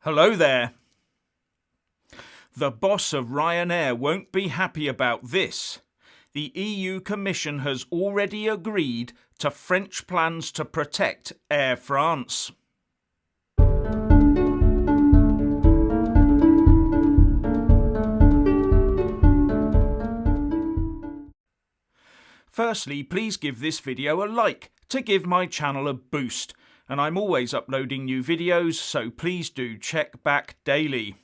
Hello there. The boss of Ryanair won't be happy about this. The EU Commission has already agreed to French plans to protect Air France. Firstly, please give this video a like to give my channel a boost, and I'm always uploading new videos, so please do check back daily.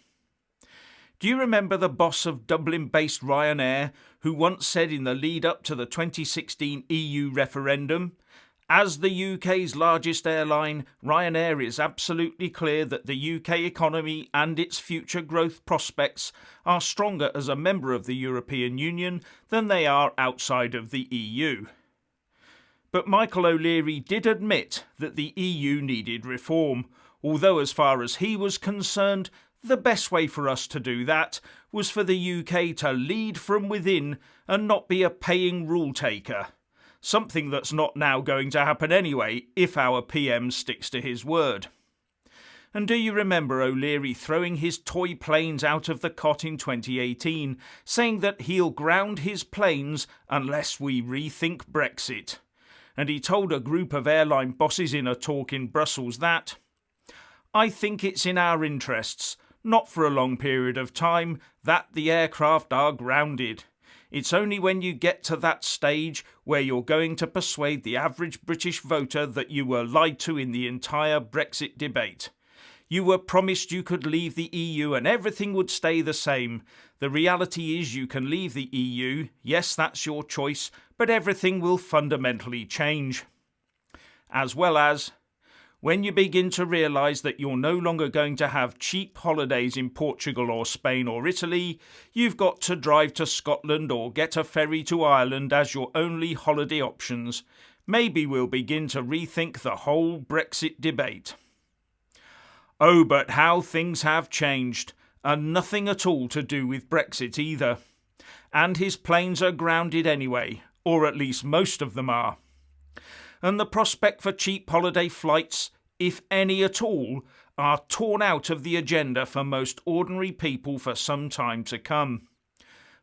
Do you remember the boss of Dublin-based Ryanair who once said in the lead up to the 2016 EU referendum, "As the UK's largest airline, Ryanair is absolutely clear that the UK economy and its future growth prospects are stronger as a member of the European Union than they are outside of the EU." But Michael O'Leary did admit that the EU needed reform, although as far as he was concerned, the best way for us to do that was for the UK to lead from within and not be a paying rule taker. Something that's not now going to happen anyway if our PM sticks to his word. And do you remember O'Leary throwing his toy planes out of the cot in 2018, saying that he'll ground his planes unless we rethink Brexit? And he told a group of airline bosses in a talk in Brussels that, "I think it's in our interests, not for a long period of time, that the aircraft are grounded. It's only when you get to that stage where you're going to persuade the average British voter that you were lied to in the entire Brexit debate. You were promised you could leave the EU and everything would stay the same. The reality is you can leave the EU, yes, that's your choice, but everything will fundamentally change." As well as, when you begin to realise that you're no longer going to have cheap holidays in Portugal or Spain or Italy, you've got to drive to Scotland or get a ferry to Ireland as your only holiday options. Maybe we'll begin to rethink the whole Brexit debate. Oh, but how things have changed, and nothing at all to do with Brexit either. And his planes are grounded anyway, or at least most of them are. And the prospect for cheap holiday flights, if any at all, are torn out of the agenda for most ordinary people for some time to come.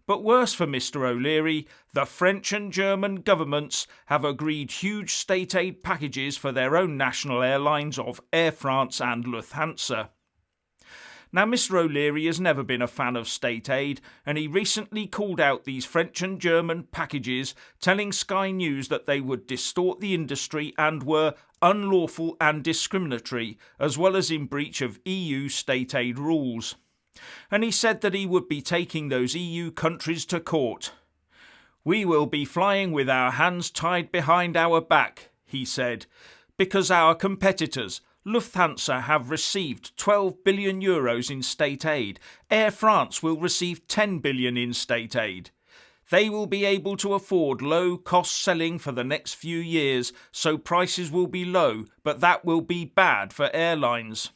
But worse for Mr. O'Leary, the French and German governments have agreed huge state aid packages for their own national airlines of Air France and Lufthansa. Now, Mr. O'Leary has never been a fan of state aid, and he recently called out these French and German packages, telling Sky News that they would distort the industry and were unlawful and discriminatory, as well as in breach of EU state aid rules. And he said that he would be taking those EU countries to court. "We will be flying with our hands tied behind our back," he said, "because our competitors, Lufthansa, have received €12 billion in state aid. Air France will receive €10 billion in state aid. They will be able to afford low-cost selling for the next few years, so prices will be low, but that will be bad for airlines."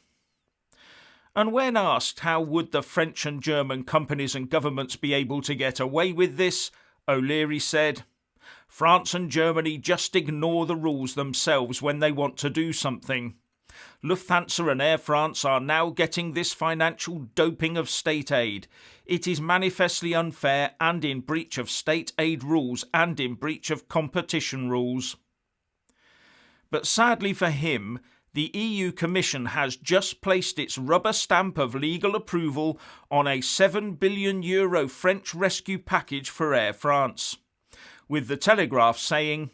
And when asked how would the French and German companies and governments be able to get away with this, O'Leary said, "France and Germany just ignore the rules themselves when they want to do something. Lufthansa and Air France are now getting this financial doping of state aid. It is manifestly unfair and in breach of state aid rules and in breach of competition rules." But sadly for him, the EU Commission has just placed its rubber stamp of legal approval on a €7 billion French rescue package for Air France, with the Telegraph saying,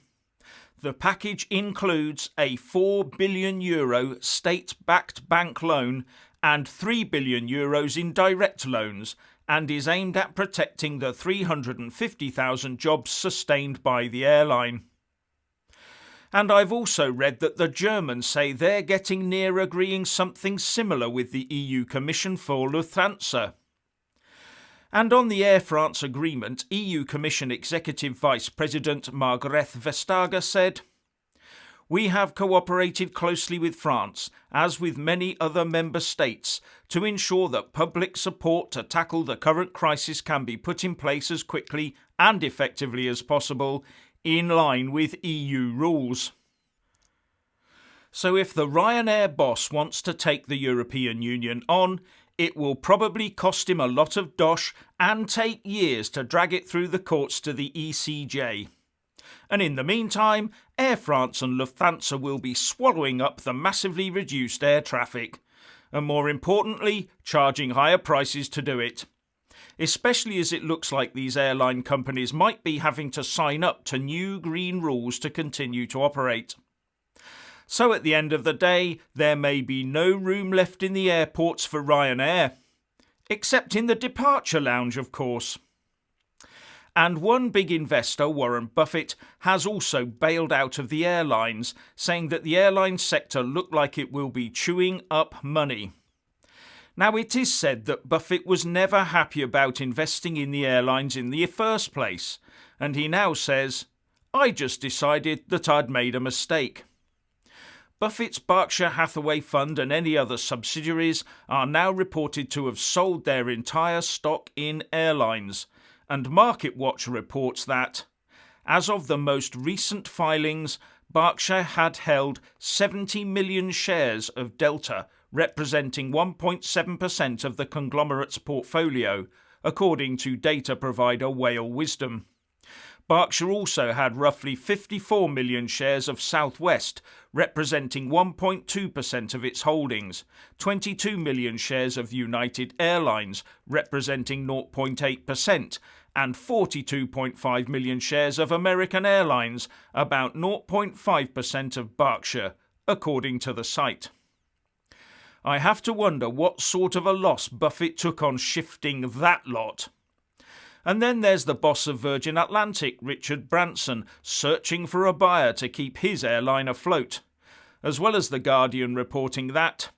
"The package includes a €4 billion state-backed bank loan and €3 billion in direct loans and is aimed at protecting the 350,000 jobs sustained by the airline." And I've also read that the Germans say they're getting near agreeing something similar with the EU Commission for Lufthansa. And on the Air France agreement, EU Commission Executive Vice President Margrethe Vestager said, "We have cooperated closely with France, as with many other member states, to ensure that public support to tackle the current crisis can be put in place as quickly and effectively as possible, in line with EU rules." So if the Ryanair boss wants to take the European Union on, it will probably cost him a lot of dosh and take years to drag it through the courts to the ECJ. And in the meantime, Air France and Lufthansa will be swallowing up the massively reduced air traffic, and more importantly, charging higher prices to do it. Especially as it looks like these airline companies might be having to sign up to new green rules to continue to operate. So at the end of the day, there may be no room left in the airports for Ryanair. Except in the departure lounge, of course. And one big investor, Warren Buffett, has also bailed out of the airlines, saying that the airline sector looked like it will be chewing up money. Now, it is said that Buffett was never happy about investing in the airlines in the first place, and he now says, "I just decided that I'd made a mistake." Buffett's Berkshire Hathaway fund and any other subsidiaries are now reported to have sold their entire stock in airlines, and MarketWatch reports that, as of the most recent filings, Berkshire had held 70 million shares of Delta, representing 1.7% of the conglomerate's portfolio, according to data provider Whale Wisdom. Berkshire also had roughly 54 million shares of Southwest, representing 1.2% of its holdings, 22 million shares of United Airlines, representing 0.8%, and 42.5 million shares of American Airlines, about 0.5% of Berkshire, according to the site. I have to wonder what sort of a loss Buffett took on shifting that lot. And then there's the boss of Virgin Atlantic, Richard Branson, searching for a buyer to keep his airline afloat, as well as The Guardian reporting that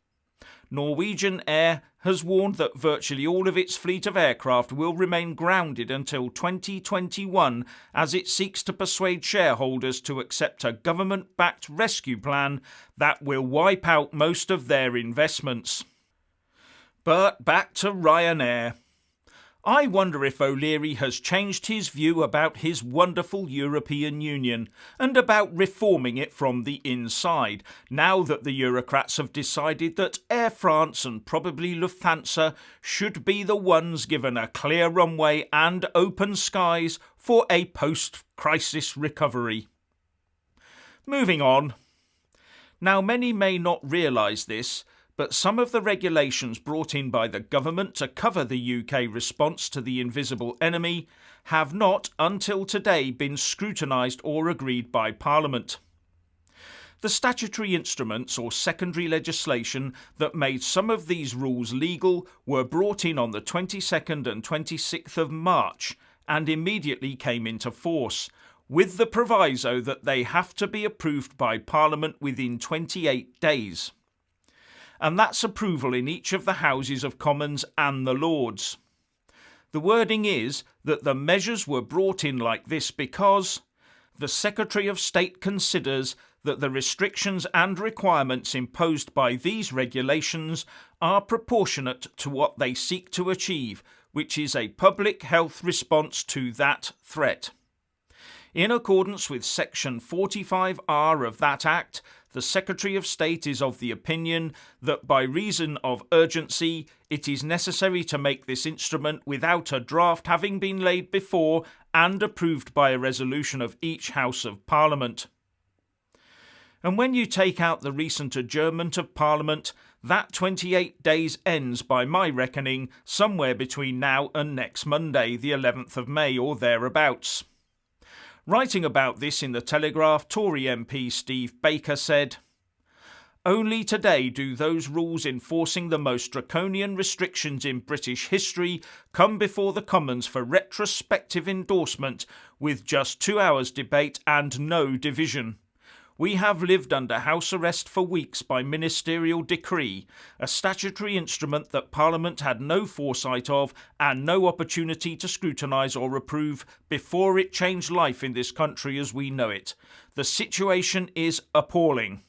Norwegian Air has warned that virtually all of its fleet of aircraft will remain grounded until 2021 as it seeks to persuade shareholders to accept a government-backed rescue plan that will wipe out most of their investments. But back to Ryanair. I wonder if O'Leary has changed his view about his wonderful European Union and about reforming it from the inside, now that the Eurocrats have decided that Air France and probably Lufthansa should be the ones given a clear runway and open skies for a post-crisis recovery. Moving on. Now, many may not realise this, but some of the regulations brought in by the government to cover the UK response to the invisible enemy have not, until today, been scrutinised or agreed by Parliament. The statutory instruments or secondary legislation that made some of these rules legal were brought in on the 22nd and 26th of March and immediately came into force, with the proviso that they have to be approved by Parliament within 28 days. And that's approval in each of the Houses of Commons and the Lords. The wording is that the measures were brought in like this because the Secretary of State considers that the restrictions and requirements imposed by these regulations are proportionate to what they seek to achieve, which is a public health response to that threat. In accordance with Section 45R of that Act, the Secretary of State is of the opinion that by reason of urgency, it is necessary to make this instrument without a draft having been laid before and approved by a resolution of each House of Parliament. And when you take out the recent adjournment of Parliament, that 28 days ends by my reckoning somewhere between now and next Monday, the 11th of May or thereabouts. Writing about this in the Telegraph, Tory MP Steve Baker said, "Only today do those rules enforcing the most draconian restrictions in British history come before the Commons for retrospective endorsement with just 2 hours debate and no division. We have lived under house arrest for weeks by ministerial decree, a statutory instrument that Parliament had no foresight of and no opportunity to scrutinise or approve before it changed life in this country as we know it. The situation is appalling."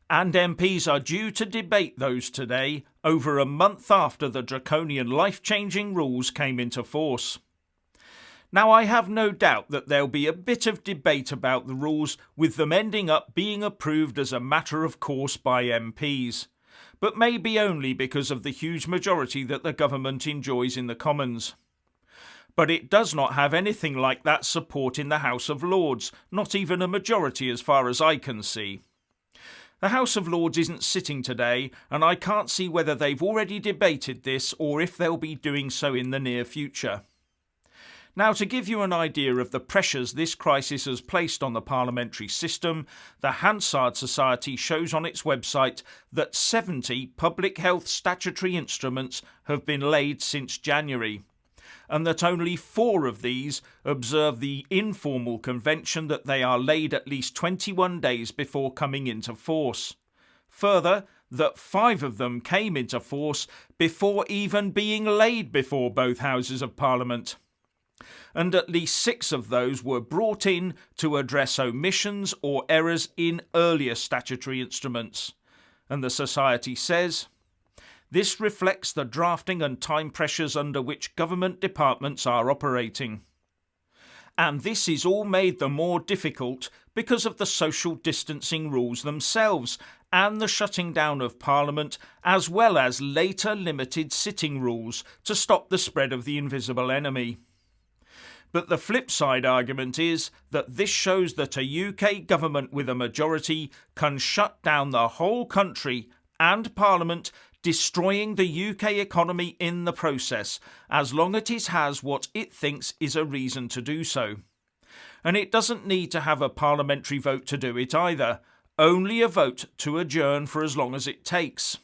And MPs are due to debate those today, over a month after the draconian life-changing rules came into force. Now, I have no doubt that there'll be a bit of debate about the rules, with them ending up being approved as a matter of course by MPs, but maybe only because of the huge majority that the government enjoys in the Commons. But it does not have anything like that support in the House of Lords, not even a majority as far as I can see. The House of Lords isn't sitting today, and I can't see whether they've already debated this or if they'll be doing so in the near future. Now, to give you an idea of the pressures this crisis has placed on the parliamentary system, the Hansard Society shows on its website that 70 public health statutory instruments have been laid since January, and that only 4 of these observe the informal convention that they are laid at least 21 days before coming into force. Further, that 5 of them came into force before even being laid before both Houses of Parliament. And at least 6 of those were brought in to address omissions or errors in earlier statutory instruments. And the Society says, this reflects the drafting and time pressures under which government departments are operating. And this is all made the more difficult because of the social distancing rules themselves and the shutting down of Parliament, as well as later limited sitting rules to stop the spread of the invisible enemy. But the flip side argument is that this shows that a UK government with a majority can shut down the whole country and Parliament, destroying the UK economy in the process, as long as it has what it thinks is a reason to do so. And it doesn't need to have a parliamentary vote to do it either, only a vote to adjourn for as long as it takes.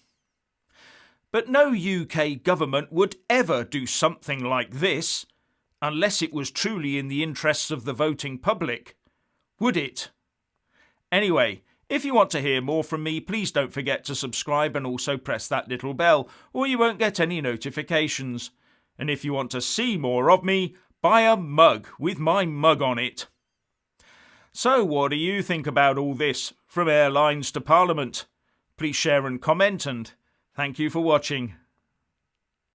But no UK government would ever do something like this, unless it was truly in the interests of the voting public, would it? Anyway, if you want to hear more from me, please don't forget to subscribe and also press that little bell, or you won't get any notifications. And if you want to see more of me, buy a mug with my mug on it. So what do you think about all this, from airlines to Parliament? Please share and comment, and thank you for watching.